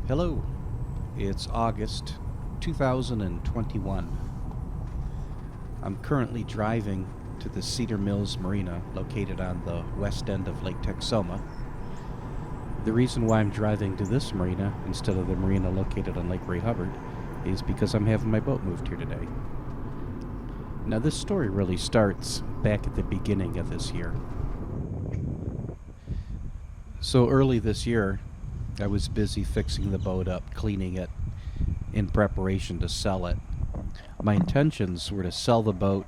Hello, it's August 2021. I'm currently driving to the Cedar Mills Marina located on the west end of Lake Texoma. The reason why I'm driving to this marina instead of the marina located on Lake Ray Hubbard is because I'm having my boat moved here today. Now this story really starts back at the beginning of this year. So early this year, I was busy fixing the boat up, cleaning it, in preparation to sell it. My intentions were to sell the boat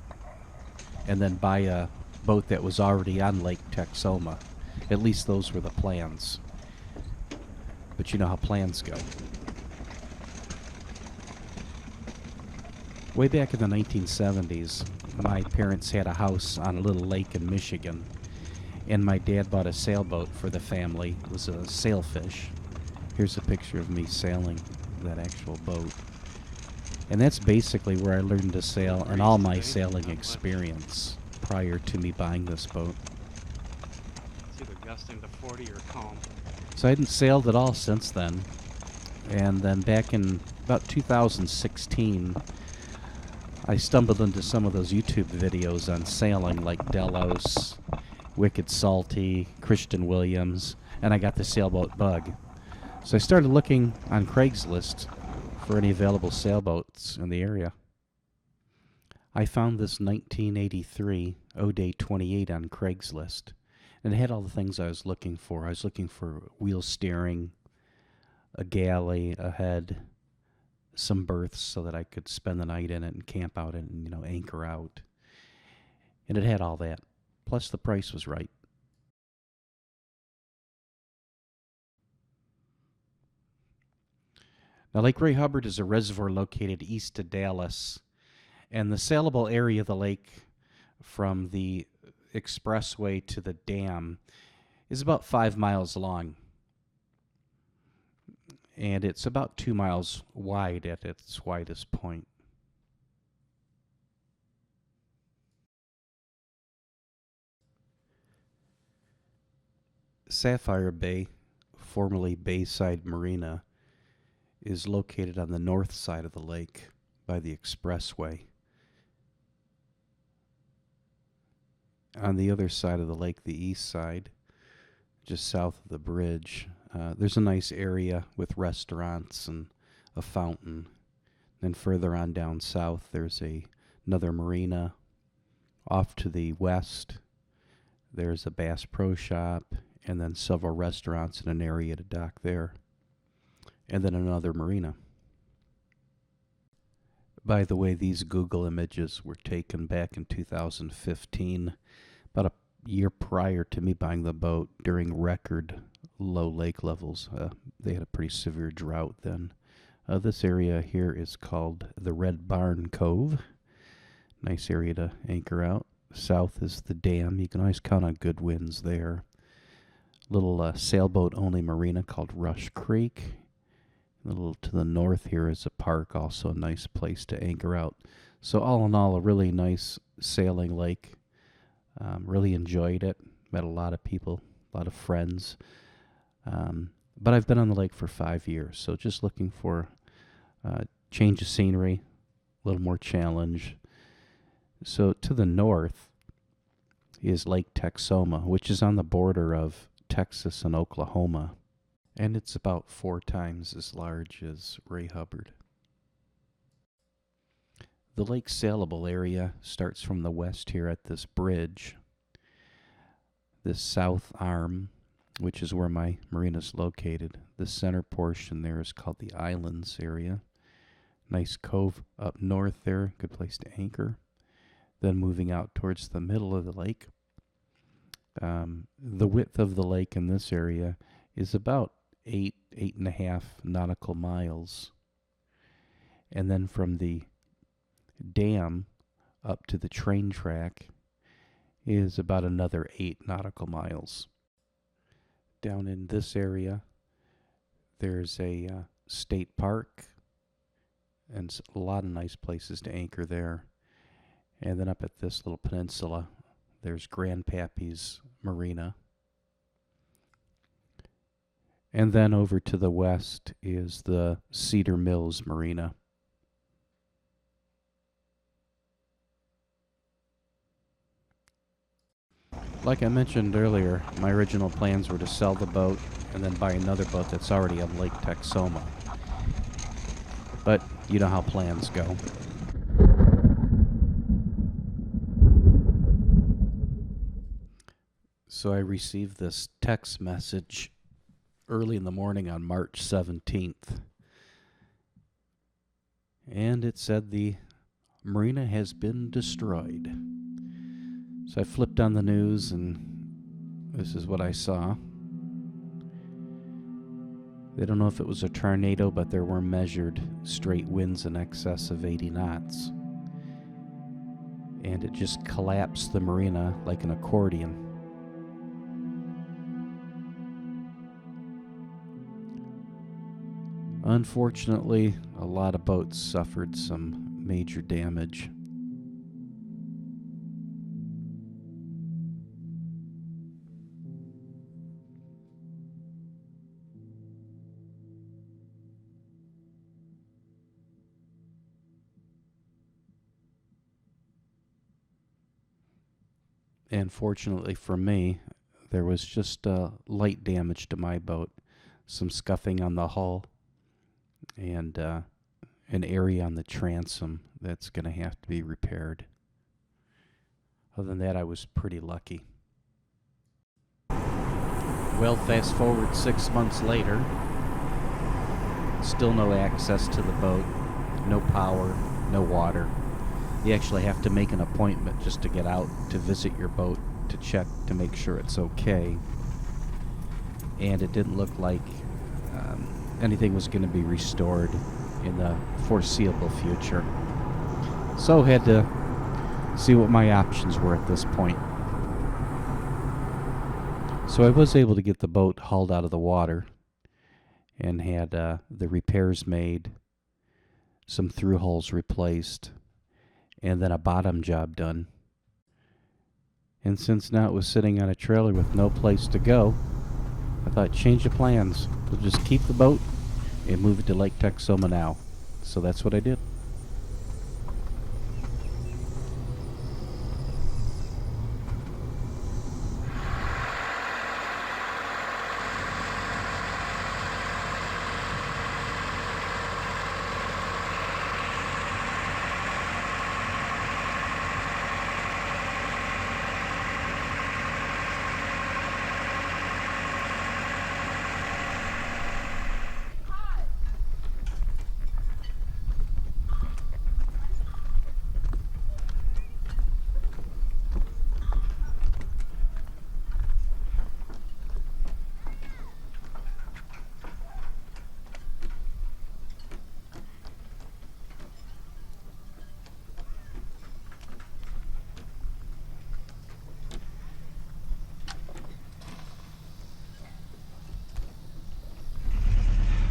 and then buy a boat that was already on Lake Texoma. At least those were the plans. But you know how plans go. Way back in the 1970s, my parents had a house on a little lake in Michigan, and my dad bought a sailboat for the family. It was a sailfish. Here's a picture of me sailing that actual boat. And that's basically where I learned to sail and all my sailing experience prior to me buying this boat. It's either gusting to 40 or calm. So I hadn't sailed at all since then. And then back in about 2016, I stumbled into some of those YouTube videos on sailing like Delos, Wicked Salty, Christian Williams, and I got the sailboat bug. So I started looking on Craigslist for any available sailboats in the area. I found this 1983 O'Day 28 on Craigslist, and it had all the things I was looking for. I was looking for wheel steering, a galley, a head, some berths so that I could spend the night in it and camp out and, anchor out. And it had all that. Plus the price was right. Now, Lake Ray Hubbard is a reservoir located east of Dallas, and the sailable area of the lake from the expressway to the dam is about 5 miles long, and it's about 2 miles wide at its widest point. Sapphire Bay, formerly Bayside Marina, is located on the north side of the lake by the expressway. On the other side of the lake, the east side, just south of the bridge, there's a nice area with restaurants and a fountain. Then further on down south, there's another marina. Off to the west, there's a Bass Pro Shop, and then several restaurants and an area to dock there. And then another marina. By the way, these Google images were taken back in 2015, about a year prior to me buying the boat, during record low lake levels. They had a pretty severe drought then. This area here is called the Red Barn Cove. Nice area to anchor out. South is the dam. You can always count on good winds there. Little sailboat-only marina called Rush Creek. A little to the north here is a park, also a nice place to anchor out. So all in all, a really nice sailing lake. Really enjoyed it. Met a lot of people, a lot of friends. But I've been on the lake for 5 years, so just looking for change of scenery, a little more challenge. So to the north is Lake Texoma, which is on the border of Texas and Oklahoma. And it's about 4 times as large as Ray Hubbard. The lake sailable area starts from the west here at this bridge. This south arm, which is where my marina's located. The center portion there is called the Islands area. Nice cove up north there, good place to anchor. Then moving out towards the middle of the lake. The width of the lake in this area is about 8.5 nautical miles. And then from the dam up to the train track is about another 8 nautical miles. Down in this area, there's a state park and a lot of nice places to anchor there. And then up at this little peninsula, there's Grandpappy's Marina. And then over to the west is the Cedar Mills Marina. Like I mentioned earlier, my original plans were to sell the boat and then buy another boat that's already on Lake Texoma. But you know how plans go. So I received this text message early in the morning on March 17th. And it said the marina has been destroyed. So I flipped on the news and this is what I saw. They don't know if it was a tornado, but there were measured straight winds in excess of 80 knots. And it just collapsed the marina like an accordion. Unfortunately, a lot of boats suffered some major damage. And fortunately for me, there was just light damage to my boat, some scuffing on the hull, and an area on the transom that's going to have to be repaired. Other than that, I was pretty lucky. Well, fast forward 6 months later, still no access to the boat, no power, no water. You actually have to make an appointment just to get out to visit your boat to check to make sure it's okay. And it didn't look like anything was going to be restored in the foreseeable future. So had to see what my options were at this point. So I was able to get the boat hauled out of the water and had the repairs made, some through hulls replaced, and then a bottom job done. And since now it was sitting on a trailer with no place to go, I thought, change of plans. We'll just keep the boat and move it to Lake Texoma now. So that's what I did.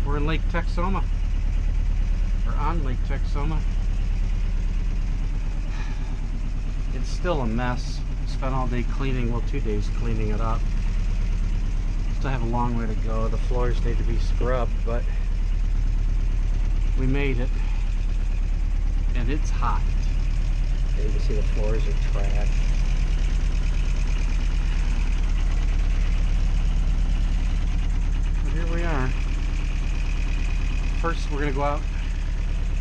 We're in Lake Texoma. We're on Lake Texoma. It's still a mess. Spent all day cleaning, well, 2 days cleaning it up. Still have a long way to go. The floors need to be scrubbed, but we made it. And it's hot. And you can see the floors are trashed. But here we are. First, we're gonna go out.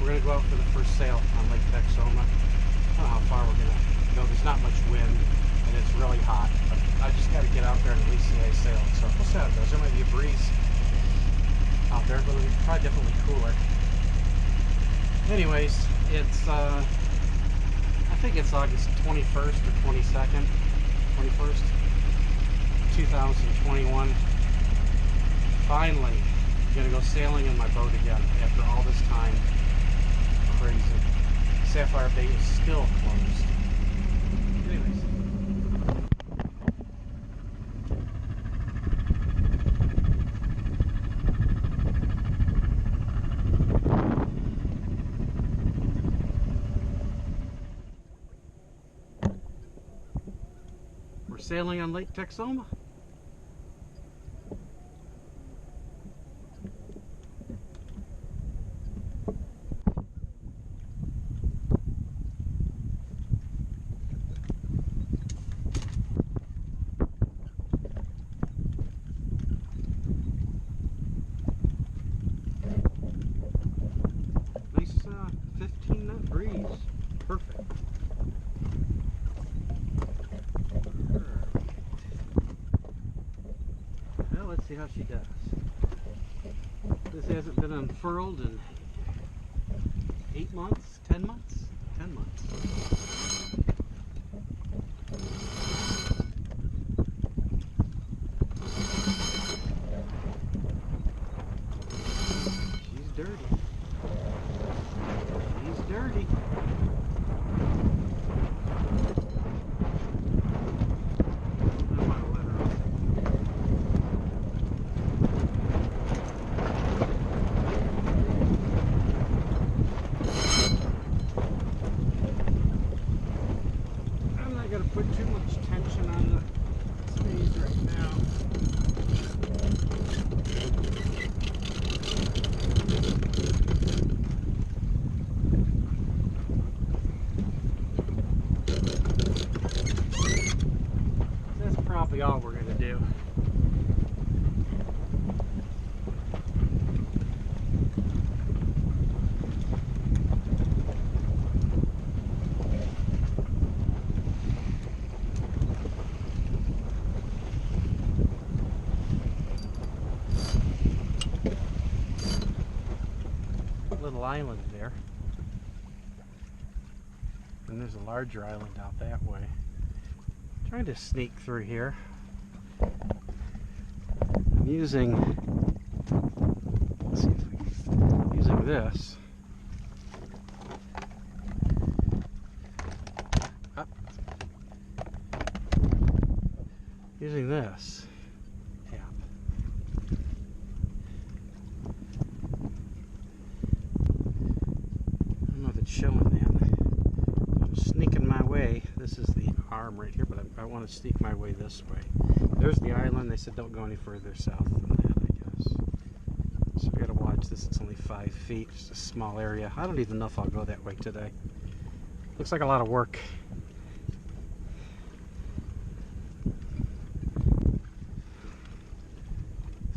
We're gonna go out for the first sail on Lake Texoma. I don't know how far we're gonna go. There's not much wind, and it's really hot. But I just got to get out there and at least see I sail. So we'll see how it goes. There might be a breeze out there, but it'll be probably definitely cooler. Anyways, it's I think it's August 21st or 22nd, 21st, 2021. Finally, gonna go sailing in my boat again after all this time. Crazy. Sapphire Bay is still closed. Anyways. We're sailing on Lake Texoma. breeze. Perfect. Well, let's see how she does. This hasn't been unfurled in 8 months, 10 months? 10 months. She's dirty. She's dirty. I want to let her off. I'm not going to put too much tension on the space right now. That's probably all we're going to do. Little island there, and there's a larger island out that way. Trying to sneak through here. I'm using, let's see if we, using this. Up. Using this app. I don't know if it's showing that. I'm sneaking my way. This is the arm right here, but I want to sneak my way this way. There's the island. They said don't go any further south than that, I guess. So we gotta watch this. It's only 5 feet. It's a small area. I don't even know if I'll go that way today. Looks like a lot of work.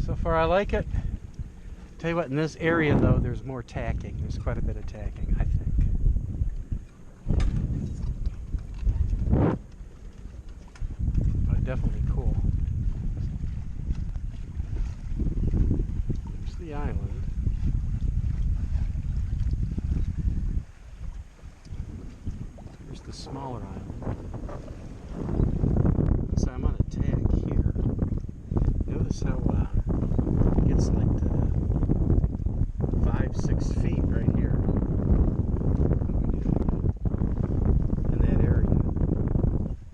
So far I like it. Tell you what, in this area though, there's more tacking. There's quite a bit of tacking, I think. But definitely cool. There's the island. Here's the smaller island. So I'm on a tag here. Notice how it gets like to 5-6 feet right here in that area.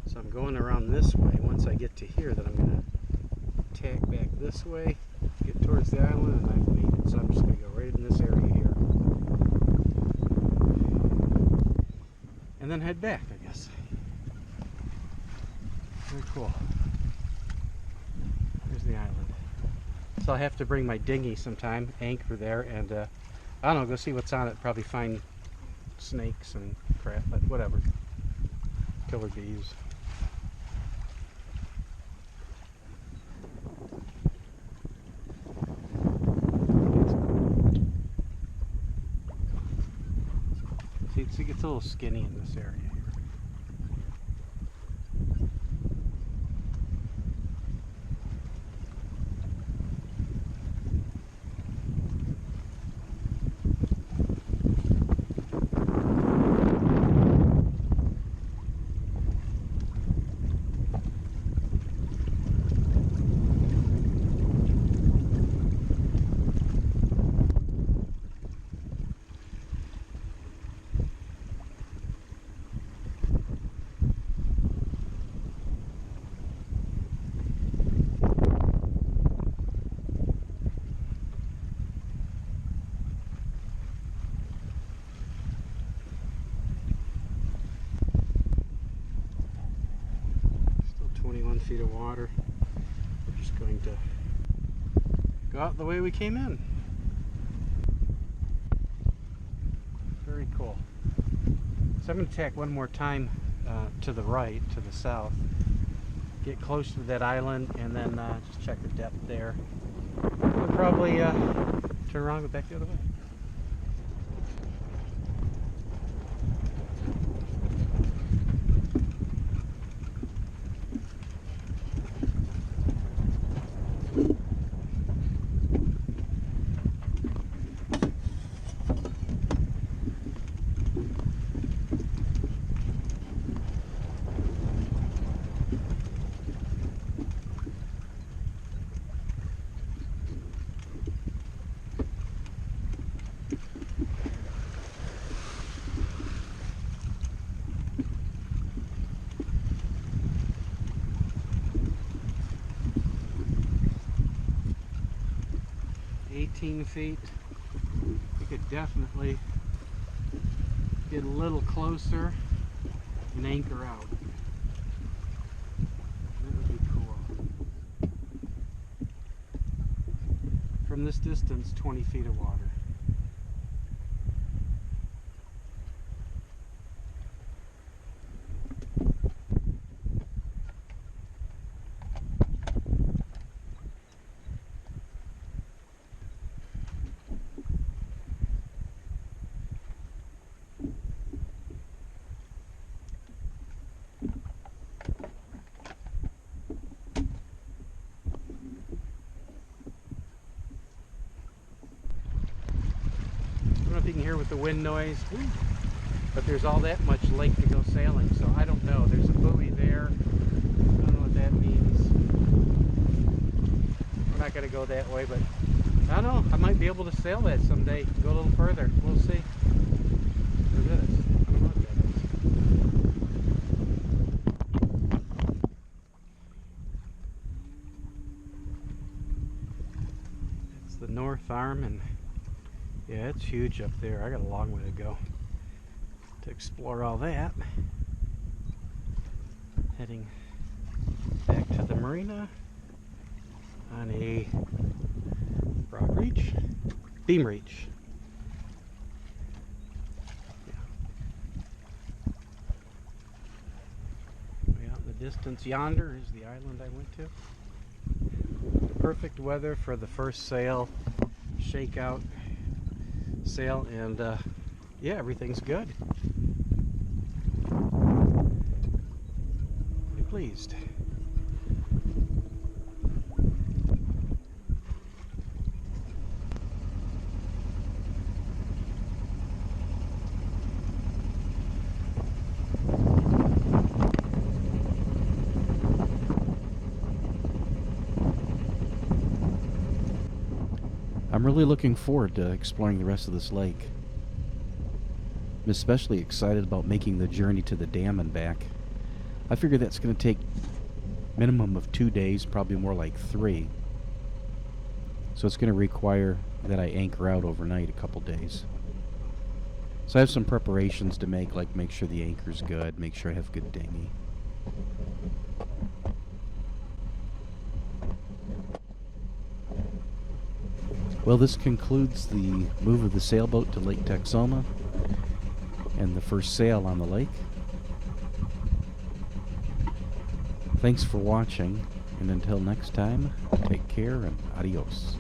So I'm going around this way. Once I get to here, then I'm going to tack back this way, get towards the island, and I've made it. So I'm just going to go right in this area here. And then head back, I guess. Very cool. There's the island. So I'll have to bring my dinghy sometime, anchor there, and I don't know, go see what's on it. Probably find snakes and crap, but whatever. Killer bees. See, it gets a little skinny in this area here. Feet of water. We're just going to go out the way we came in. Very cool. So I'm going to tack one more time to the right, to the south, get close to that island, and then just check the depth there. We'll probably turn around and go back the other way. 18 feet. We could definitely get a little closer and anchor out. That would be cool. From this distance, 20 feet of water. I don't know if you can hear with the wind noise, but there's all that much lake to go sailing, so I don't know. There's a buoy there. I don't know what that means. We're not going to go that way, but I don't know. I might be able to sail that someday and go a little further. We'll see. Look at this. I don't know what that is. It's the north arm, and yeah, it's huge up there. I got a long way to go to explore all that. Heading back to the marina on a broad reach, beam reach. Yeah. Way out in the distance yonder is the island I went to. Perfect weather for the first sail, shakeout sail, and yeah, everything's good. Pretty pleased. I'm really looking forward to exploring the rest of this lake. I'm especially excited about making the journey to the dam and back. I figure that's going to take minimum of 2 days, probably more like 3. So it's going to require that I anchor out overnight a couple days. So I have some preparations to make, like make sure the anchor's good, make sure I have good dinghy. Well, this concludes the move of the sailboat to Lake Texoma and the first sail on the lake. Thanks for watching, and until next time, take care and adios.